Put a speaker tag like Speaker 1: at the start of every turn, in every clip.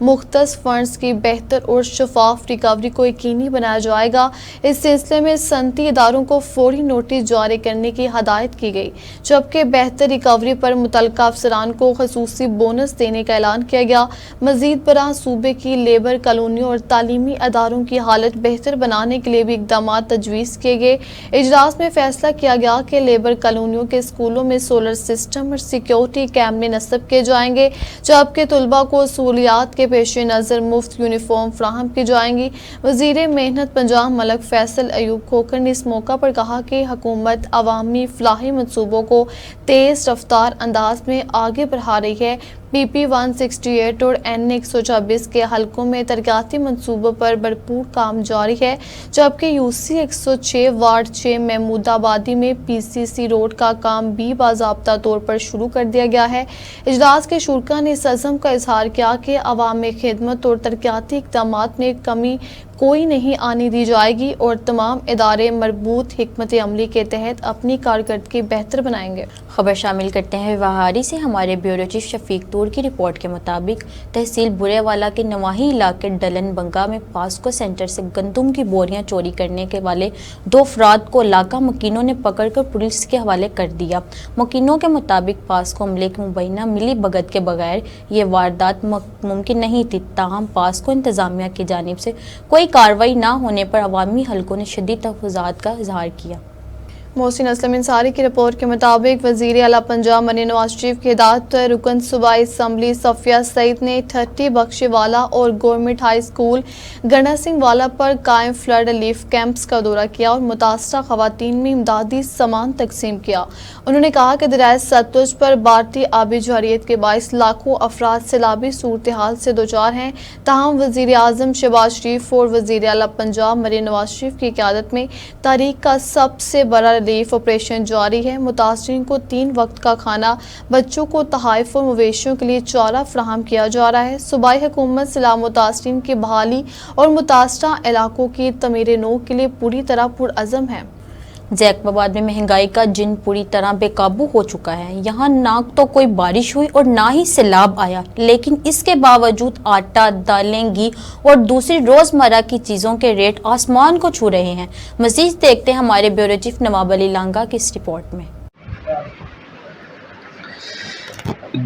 Speaker 1: مختص فنڈز کی بہتر اور شفاف ریکوری کو یقینی بنایا جائے گا۔ اس سلسلے میں صنعتی اداروں کو فوری نوٹس جاری کرنے کی ہدایت کی گئی، جبکہ بہتر ریکوری پر متعلقہ افسران کو خصوصی بونس دینے کا اعلان کیا گیا۔ مزید برآں صوبے کی لیبر کالونیوں اور تعلیمی اداروں کی حالت بہتر بنانے کے لیے بھی اقدامات تجویز کیے گئے۔ اجلاس میں فیصلہ کیا گیا کہ لیبر کالونیوں کے اسکولوں میں سولر سسٹم اور سیکیورٹی کیمرے نصب کیے جائیں گے، جبکہ طلباء کو سہولیات کے پیش نظر مفت یونیفارم فراہم کی جائیں گی۔ وزیر محنت پنجاب ملک فیصل ایوب کھوکھر نے اس موقع پر کہا کہ حکومت عوامی فلاحی منصوبوں کو تیز رفتار انداز میں آگے بڑھا رہی ہے۔ PP 168 اور N 126 کے حلقوں میں ترقیاتی منصوبوں پر بھرپور کام جاری ہے، جبکہ UC 106 وارڈ 6 محمود آبادی میں PCC روڈ کا کام بھی باضابطہ طور پر شروع کر دیا گیا ہے۔ اجلاس کے شرکاء نے اس عزم کا اظہار کیا کہ عوام میں خدمت اور ترقیاتی اقدامات میں کمی کوئی نہیں آنے دی جائے گی اور تمام ادارے مربوط حکمت عملی کے تحت اپنی کارکردگی بہتر بنائیں گے۔
Speaker 2: خبر شامل کرتے ہیں وہاری سے۔ ہمارے بیورو چیف شفیق طور کی رپورٹ کے مطابق تحصیل برے والا کے نواحی علاقے ڈلن بنگا میں پاسکو سینٹر سے گندم کی بوریاں چوری کرنے کے والے 2 افراد کو علاقہ مکینوں نے پکڑ کر پولیس کے حوالے کر دیا۔ مکینوں کے مطابق پاسکو عملے کی مبینہ ملی بھگت کے بغیر یہ واردات ممکن نہیں تھی، تاہم پاسکو انتظامیہ کی جانب سے کوئی کارروائی نہ ہونے پر عوامی حلقوں نے شدید تحفظات کا اظہار کیا۔
Speaker 1: محسن اسلم انصاری کی رپورٹ کے مطابق وزیر اعلیٰ پنجاب مریم نواز شریف کی ہدایت پر رکن صوبائی اسمبلی صفیہ سعید نے 30 بخشی والا اور گورنمنٹ ہائی اسکول گڑھا سنگھ والا پر قائم فلڈ ریلیف کیمپس کا دورہ کیا اور متاثرہ خواتین میں امدادی سامان تقسیم کیا۔ انہوں نے کہا کہ دریائے ستلج پر بھارتی آبی جارحیت کے باعث لاکھوں افراد سیلابی صورتحال سے دوچار ہیں، تاہم وزیر اعظم شہباز شریف اور وزیر اعلیٰ پنجاب مریم نواز شریف کی قیادت میں تاریخ کا سب سے بڑا ریلیف آپریشن جاری ہے۔ متاثرین کو 3 وقت کا کھانا، بچوں کو تحائف اور مویشیوں کے لیے چارہ فراہم کیا جا رہا ہے۔ صوبائی حکومت سیلاب متاثرین کی بحالی اور متاثرہ علاقوں کی تعمیر نو کے لیے پوری طرح پرعزم ہے۔
Speaker 2: جیکب آباد میں مہنگائی کا جن پوری طرح بے قابو ہو چکا ہے۔ یہاں نہ تو کوئی بارش ہوئی اور نہ ہی سیلاب آیا، لیکن اس کے باوجود آٹا، دالیں، گھی اور دوسری روزمرہ کی چیزوں کے ریٹ آسمان کو چھو رہے ہیں۔ مزید دیکھتے ہیں ہمارے بیورو چیف نواب علی لانگا کی اس رپورٹ میں۔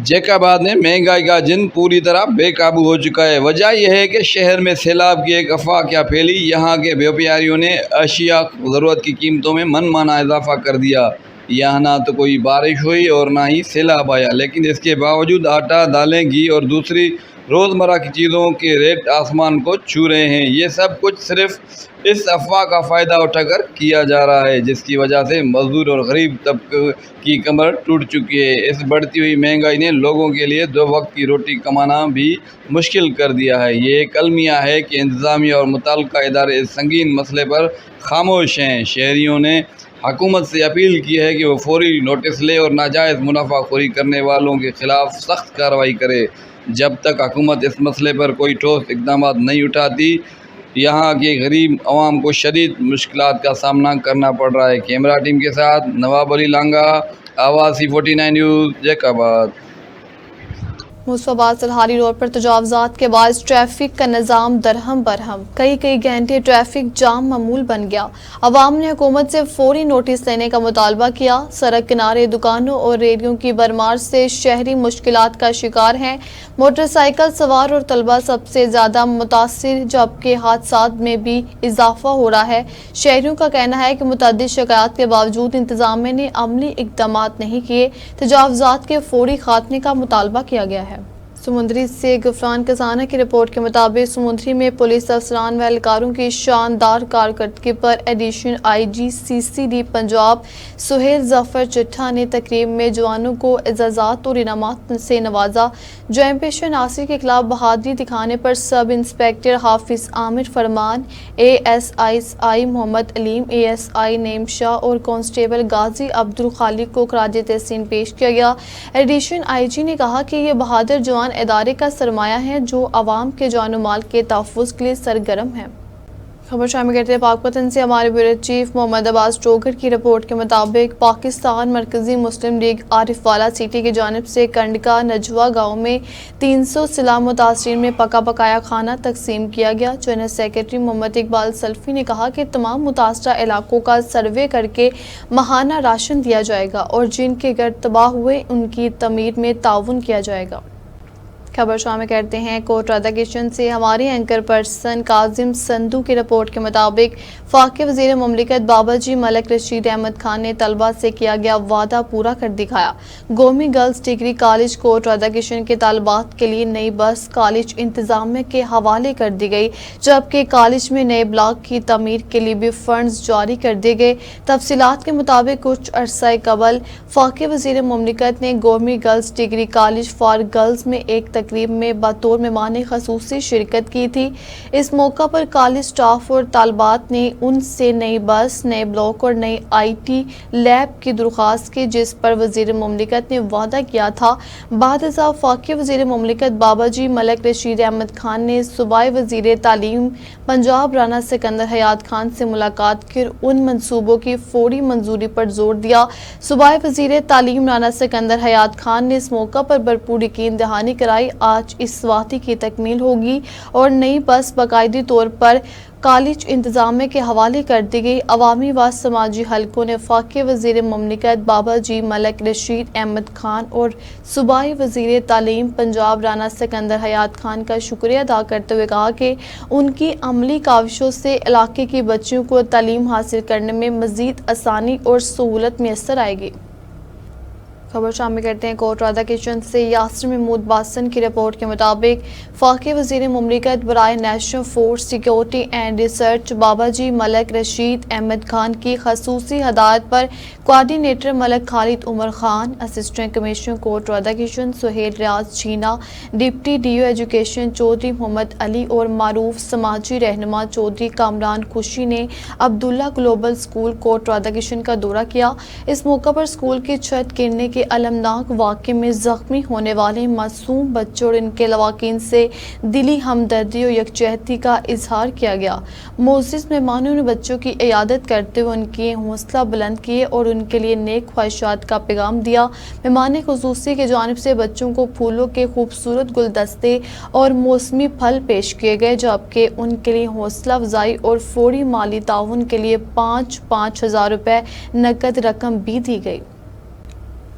Speaker 3: جیکب آباد میں مہنگائی کا جن پوری طرح بے قابو ہو چکا ہے۔ وجہ یہ ہے کہ شہر میں سیلاب کی ایک افواہ کیا پھیلی۔ یہاں کے بیوپاریوں نے اشیاء ضرورت کی قیمتوں میں من مانا اضافہ کر دیا۔ یہاں نہ تو کوئی بارش ہوئی اور نہ ہی سیلاب آیا، لیکن اس کے باوجود آٹا، دالیں، گھی اور دوسری روزمرہ کی چیزوں کے ریٹ آسمان کو چھو رہے ہیں۔ یہ سب کچھ صرف اس افواہ کا فائدہ اٹھا کر کیا جا رہا ہے، جس کی وجہ سے مزدور اور غریب طبقے کی کمر ٹوٹ چکی ہے۔ اس بڑھتی ہوئی مہنگائی نے لوگوں کے لیے 2 وقت کی روٹی کمانا بھی مشکل کر دیا ہے۔ یہ ایک المیہ ہے کہ انتظامیہ اور متعلقہ ادارے اس سنگین مسئلے پر خاموش ہیں۔ شہریوں نے حکومت سے اپیل کی ہے کہ وہ فوری نوٹس لے اور ناجائز منافع خوری کرنے والوں کے خلاف سخت کارروائی کرے۔ جب تک حکومت اس مسئلے پر کوئی ٹھوس اقدامات نہیں اٹھاتی، یہاں کے غریب عوام کو شدید مشکلات کا سامنا کرنا پڑ رہا ہے۔ کیمرہ ٹیم کے ساتھ نواب علی لانگا، آواز C49 نیوز، جیکب آباد۔
Speaker 1: مصطفیٰ سلہاری روڈ پر تجاوزات کے باعث ٹریفک کا نظام درہم برہم، کئی گھنٹے ٹریفک جام معمول بن گیا۔ عوام نے حکومت سے فوری نوٹس لینے کا مطالبہ کیا۔ سڑک کنارے دکانوں اور ریڑھیوں کی بھرمار سے شہری مشکلات کا شکار ہیں۔ موٹر سائیکل سوار اور طلبہ سب سے زیادہ متاثر، جبکہ حادثات میں بھی اضافہ ہو رہا ہے۔ شہریوں کا کہنا ہے کہ متعدد شکایات کے باوجود انتظامیہ نے عملی اقدامات نہیں کیے۔ تجاوزات کے فوری خاتمے کا مطالبہ کیا گیا ہے۔ سمندری سے غفران کسانہ کی رپورٹ کے مطابق سمندری میں پولیس افسران و اہلکاروں کی شاندار کارکردگی پر additional IG CCD Punjab Sohail Zafar Chattha نے تقریب میں جوانوں کو اعزازات اور انعامات سے نوازا۔ جرم پیشہ ناصری کے خلاف بہادری دکھانے پر سب انسپکٹر حافظ عامر فرمان، ASI محمد علیم، ASI نعیم شاہ اور کانسٹیبل غازی عبدالخالق کو خراج تحسین پیش کیا گیا۔ ایڈیشنل IG نے کہا کہ یہ بہادر جوان ادارے کا سرمایہ ہیں جو عوام کے جان و مال کے تحفظ کے لیے سرگرم ہیں۔ خبر شامل کرتے ہیں پاک پتن سے ہمارے بیورو چیف محمد عباس ٹوگر کی رپورٹ کے مطابق پاکستان مرکزی مسلم لیگ عارف والا سٹی کی جانب سے کنڈکا نجوا گاؤں میں 300 سیلاب متاثرین میں پکا پکایا کھانا تقسیم کیا گیا۔ جنرل سیکرٹری محمد اقبال سلفی نے کہا کہ تمام متاثرہ علاقوں کا سروے کر کے ماہانہ راشن دیا جائے گا اور جن کے گھر تباہ ہوئے ان کی تعمیر میں تعاون کیا جائے گا۔ خبر شامل کرتے ہیں کوٹ رادا کشن سے ہمارے اینکر پرسن کاظم سندھو کی رپورٹ کے مطابق فاقی وزیر مملکت بابا جی ملک رشید احمد خان نے طلبہ سے کیا گیا وعدہ پورا کر دکھایا۔ قومی گرلز ڈگری کالج کوٹ رادا کشن کے طالبات کے لیے نئی بس کالج انتظامیہ کے حوالے کر دی گئی، جبکہ کالج میں نئے بلاک کی تعمیر کے لیے بھی فنڈز جاری کر دیے گئے۔ تفصیلات کے مطابق کچھ عرصہ قبل فاقی وزیر مملکت نے قومی girls degree college for girls میں ایک تقریب میں بطور مہمان خصوصی شرکت کی تھی۔ اس موقع پر کالج سٹاف اور طالبات نے ان سے نئی بس، نئے بلاک اور نئی آئی ٹی لیب کی درخواست کی، جس پر وزیر مملکت نے وعدہ کیا تھا۔ بعد ازاں فاقی وزیر مملکت بابا جی ملک رشید احمد خان نے صوبائی وزیر تعلیم پنجاب رانا سکندر حیات خان سے ملاقات کر ان منصوبوں کی فوری منظوری پر زور دیا۔ صوبائی وزیر تعلیم رانا سکندر حیات خان نے اس موقع پر بھرپور یقین دہانی کرائی آج اس وعدے کی تکمیل ہوگی اور نئی بس باقاعدی طور پر کالج انتظامیہ کے حوالے کر دی گئی۔ عوامی و سماجی حلقوں نے فاقی وزیر مملکت بابا جی ملک رشید احمد خان اور صوبائی وزیر تعلیم پنجاب رانا سکندر حیات خان کا شکریہ ادا کرتے ہوئے کہا کہ ان کی عملی کاوشوں سے علاقے کی بچیوں کو تعلیم حاصل کرنے میں مزید آسانی اور سہولت میسر آئے گی۔ خبر شامل کرتے ہیں کوٹ رادا کشن سے یاسر محمود باسن کی رپورٹ کے مطابق فاقی وزیر مملکت برائے national force security and research Baba ji Malik Rashid Ahmad Khan کی خصوصی ہدایت پر coordinator Malik Khalid Umar Khan, assistant commissioner Kot Radha Kishan Sohail Riaz Jhinna, deputy D O education Chaudhry Muhammad Ali اور معروف سماجی رہنما چودھری کامران خوشی نے عبداللہ گلوبل اسکول کوٹ رادا کشن کا دورہ کیا۔ اس موقع پر اسکول کی چھت گرنے کے المناک واقعے میں زخمی ہونے والے معصوم بچوں اور ان کے لواحقین سے دلی ہمدردی اور یکجہتی کا اظہار کیا گیا۔ معزز مہمانوں نے بچوں کی عیادت کرتے ہوئے ان کی حوصلہ بلند کیے اور ان کے لیے نیک خواہشات کا پیغام دیا۔ مہمان خصوصی کی جانب سے بچوں کو پھولوں کے خوبصورت گلدستے اور موسمی پھل پیش کیے گئے، جبکہ ان کے لیے حوصلہ افزائی اور فوری مالی تعاون کے لیے 5,000 روپے نقد رقم بھی دی گئی۔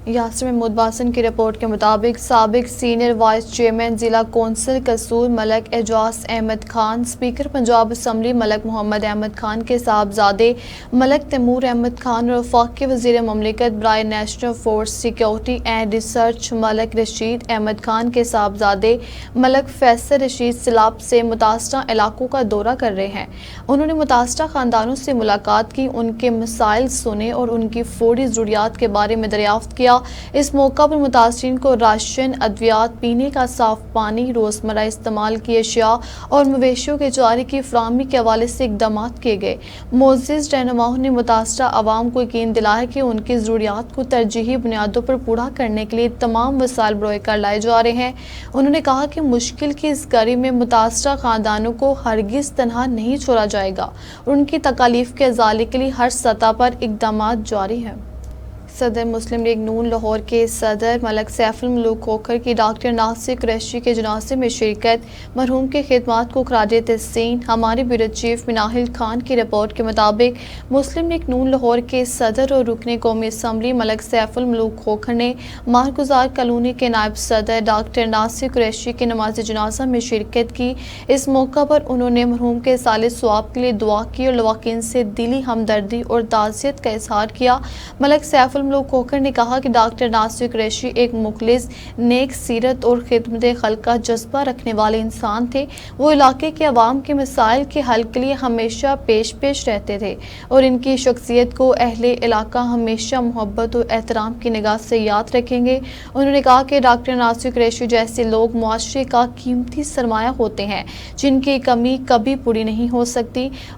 Speaker 1: یاسر محمود باسن کی رپورٹ کے مطابق سابق سینئر وائس چیئرمین ضلع council Kasur Malik Ijaz Ahmad Khan, speaker Punjab assembly Malik Muhammad Ahmad Khan کے صاحبزادے ملک تیمور احمد خان اور وفاقی وزیر مملکت برائے national force security and research Malik Rashid Ahmad Khan کے صاحبزادے ملک فیصل رشید سیلاب سے متاثرہ علاقوں کا دورہ کر رہے ہیں۔ انہوں نے متاثرہ خاندانوں سے ملاقات کی، ان کے مسائل سنے اور ان کی فوری ضروریات کے بارے میں دریافت کیا۔ اس موقع پر متاثرین کو راشن، ادویات، پینے کا صاف پانی، روزمرہ استعمال کی اشیاء اور مویشیوں کے چارے کی فراہمی کے حوالے سے اقدامات کیے گئے۔ معزز رہنماؤں نے متاثرہ عوام کو یقین دلایا کہ ان کی ضروریات کو ترجیحی بنیادوں پر پورا کرنے کے لیے تمام وسائل بروئے کار لائے جا رہے ہیں۔ انہوں نے کہا کہ مشکل کی اس گھڑی میں متاثرہ خاندانوں کو ہرگز تنہا نہیں چھوڑا جائے گا اور ان کی تکالیف کے ازالے کے لیے ہر سطح پر اقدامات جاری ہیں۔ صدر مسلم لیگ نون لاہور کے صدر ملک سیف الملوک کھوکھر کی ڈاکٹر ناصر قریشی کے جنازے میں شرکت، مرحوم کی خدمات کو خراج تحسین۔ ہمارے بیورو چیف مناہل خان کی رپورٹ کے مطابق مسلم لیگ نون لاہور کے صدر اور رکن قومی اسمبلی ملک سیف الملوک کھوکھر نے مارگزار کالونی کے نائب صدر ڈاکٹر ناصر قریشی کی نماز جنازہ میں شرکت کی۔ اس موقع پر انہوں نے مرحوم کے سال ثواب کے لیے دعا کی اور لواحقین سے دلی ہمدردی اور تعزیت کا اظہار کیا۔ ملک سیف الملوک کھوکھر نے کہا کہ ڈاکٹر ناصر قریشی ایک مخلص، نیک سیرت اور خدمت خلق کا جذبہ رکھنے والے انسان تھے۔ وہ علاقے کے عوام کے مسائل کے حل کے لیے ہمیشہ پیش رہتے تھے اور ان کی شخصیت کو اہل علاقہ ہمیشہ محبت اور احترام کی نگاہ سے یاد رکھیں گے۔ انہوں نے کہا کہ ڈاکٹر ناصر قریشی جیسے لوگ معاشرے کا قیمتی سرمایہ ہوتے ہیں جن کی کمی کبھی پوری نہیں ہو سکتی۔